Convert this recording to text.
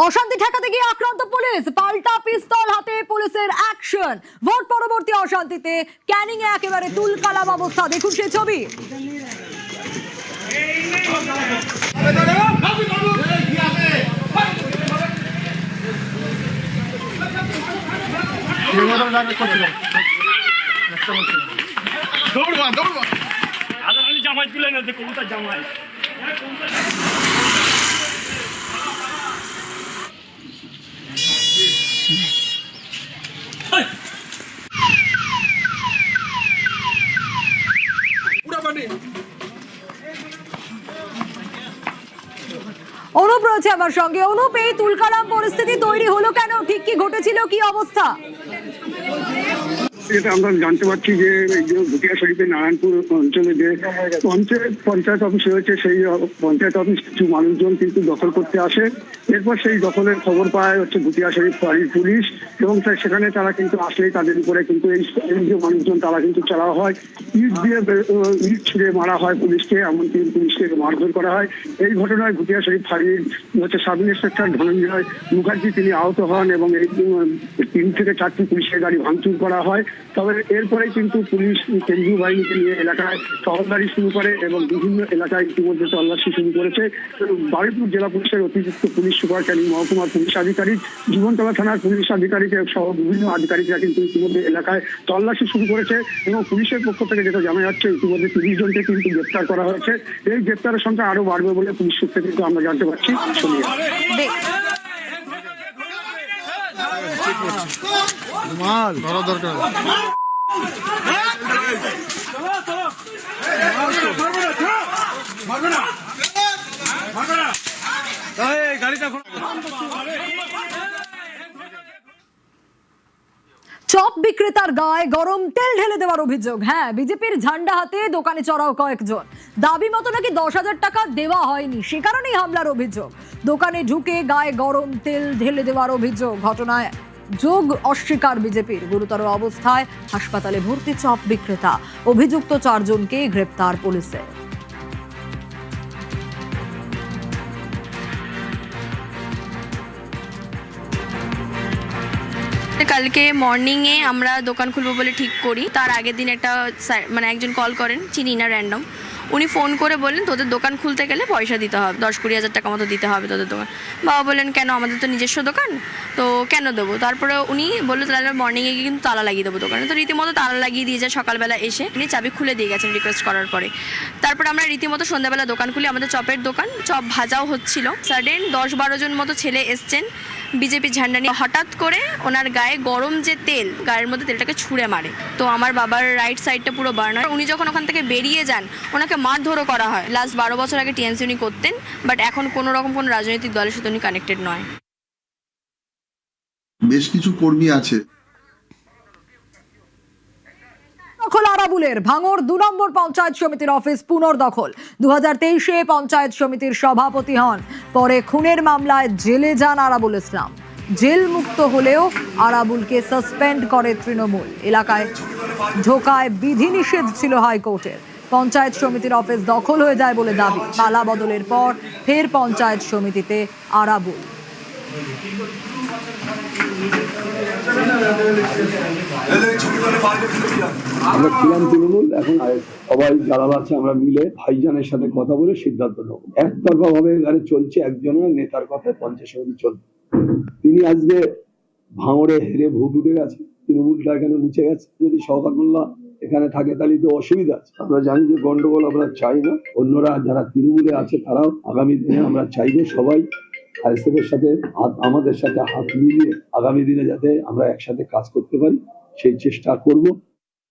অশান্তি ঠেকাতে গিয়ে আক্রান্ত পুলিশ, পাল্টা পিস্তল হাতে পুলিশের অ্যাকশন। ভোট পরবর্তী অশান্তিতে ক্যানিং এ একেবারে তুলকালাম অবস্থা, দেখুন সেই ছবি। জামাই তুলে না, কবুতর জামাই অনুপ রয়েছে আমার সঙ্গে। অনুপ, এই তুলকালাম পরিস্থিতি তৈরি হলো কেন, ঠিক কি ঘটেছিল, কি অবস্থা? এটা আমরা জানতে পারছি যে ভুটিয়া শরীফের নারায়ণপুর অঞ্চলে যে পঞ্চায়েত অফিস রয়েছে, সেই পঞ্চায়েত অফিস কিছু মানুষজন কিন্তু দখল করতে আসে। এরপর সেই দখলের খবর পায় হচ্ছে ভুটিয়া শরীফ ফাঁড়ির পুলিশ, এবং সেখানে তারা কিন্তু আসলেই তাদের উপরে কিন্তু এই যে মানুষজন তারা কিন্তু চড়াও হয়, ইট ছুঁড়ে মারা হয় পুলিশকে, এমনকি পুলিশকে মারধর করা হয়। এই ঘটনায় ভুটিয়া শরীফ ফাঁড়ির হচ্ছে সাব ইন্সপেক্টর ধনঞ্জয় মুখার্জি তিনি আহত হন, এবং এই 3 থেকে 4টি পুলিশের গাড়ি ভাঙচুর করা হয়। তবে এরপরে কিন্তু পুলিশ কেন্দ্রীয় বাহিনীকে নিয়ে এলাকায় টহলদারি শুরু করে এবং বিভিন্ন এলাকায় ইতিমধ্যে তল্লাশি শুরু করেছে। বারুইপুর জেলা পুলিশের অতিরিক্ত পুলিশ সুপার, ক্যানিং মহকুমার পুলিশ আধিকারিক, জীবনতলা থানার পুলিশ আধিকারিক সহ বিভিন্ন আধিকারিকরা কিন্তু ইতিমধ্যে এলাকায় তল্লাশি শুরু করেছে, এবং পুলিশের পক্ষ থেকে যেটা জানা যাচ্ছে ইতিমধ্যে 30 জনকে কিন্তু গ্রেপ্তার করা হয়েছে। এই গ্রেপ্তারের সংখ্যা আরো বাড়বে বলে পুলিশ সূত্রে কিন্তু আমরা জানতে পারছি। চপ বিক্রেতার গায়ে গরম তেল ঢেলে দেওয়ার অভিযোগ। হ্যাঁ, বিজেপির ঝান্ডা হাতে দোকানে চড়াও কয়েকজন। দাবি মতো নাকি 10,000 টাকা দেওয়া হয়নি, সে কারণেই হামলার অভিযোগ। দোকানে ঢুকে গায়ে গরম তেল ঢেলে দেওয়ার অভিযোগ। ঘটনায় যোগ অস্বীকার বিজেপির। গুরুতর অবস্থায় হাসপাতালে ভর্তি চপ বিক্রেতা। অভিযুক্ত 4 জনকে গ্রেপ্তার পুলিশের। কালকে মর্নিংয়ে আমরা দোকান খুলবো বলে ঠিক করি। তার আগের দিন একটা একজন কল করেন, চিনি না, র্যান্ডম। উনি ফোন করে বললেন তোদের দোকান খুলতে গেলে পয়সা দিতে হবে, 10-20 হাজার টাকা মতো দিতে হবে তোদের দোকান। বাবা বললেন কেন, আমাদের তো নিজস্ব দোকান, তো কেন দেবো? তারপরে উনি বললো তাহলে মর্নিংয়ে গিয়ে কিন্তু তালা লাগিয়ে দেবো দোকানে। তো রীতিমতো তালা লাগিয়ে দিয়ে যায়। সকালবেলা এসে উনি চাবি খুলে দিয়ে গেছেন রিকোয়েস্ট করার পরে। তারপরে আমরা রীতিমতো সন্ধ্যাবেলা দোকান খুলি। আমাদের চপের দোকান, চপ ভাজাও হচ্ছিল। সাডেন 10-12 জন মতো ছেলে এসছেন বিজেপি ঝান্ডা নিয়ে। হঠাৎ করে ওনার গায়ে গরম যে তেল, গায়ের মধ্যে তেলটাকে ছুঁড়ে মারে। তো আমার বাবার রাইট সাইডটা পুরো বার্নার। উনি যখন ওখান থেকে বেরিয়ে যান ওনাকে মারধরও করা হয়। লাস্ট 12 বছর আগে টিএমসি উনি করতেন, বাট এখন কোনো রকম কোনো রাজনৈতিক দলের সাথে উনি কানেক্টেড নয়। বেশ কিছু কর্মী আছে। দখল আরাবুলের। ভাঙড় 2 নম্বর পঞ্চায়েত সমিতির অফিস পুনর্দখল। 2023-এ পঞ্চায়েত সমিতির সভাপতি হন, পরে খুনের মামলায় জেলে যান আরাবুল ইসলাম। জেল মুক্ত হলেও আরাবুলকে সাসপেন্ড করে তৃণমূল। এলাকায় ঢোকায় বিধিনিষেধ ছিল হাইকোর্টের। পঞ্চায়েত সমিতির অফিস দখল হয়ে যায় বলে দাবি। পালা বদলের পর ফের পঞ্চায়েত সমিতিতে আরাবুল। আমরা ছিলাম তৃণমূল, এখন সবাই যারা আছে আমরা মিলে ভাইজানের সাথে কথা বলে সিদ্ধান্ত নেব। একতরফা ভাবে এখানে চলছে, একজনের নেতার কথায় পঞ্চায়েত সমিতি চলছে। তিনি আজকে ভাঙড়ে হেরে ভোট উঠে গেছে, তৃণমূলটা এখানে মুছে গেছে। যদি শওকতুল্লাহ এখানে থাকে তাহলে তো অসুবিধা আছে। আমরা জানি যে গন্ডগোল আমরা চাই না। অন্যরা যারা তৃণমূলে আছে তারাও আগামী দিনে আমরা চাইবো সবাই আইএসএফের সাথে আমাদের সাথে হাত মিলিয়ে আগামী দিনে যাতে আমরা একসাথে কাজ করতে পারি সেই চেষ্টা করব।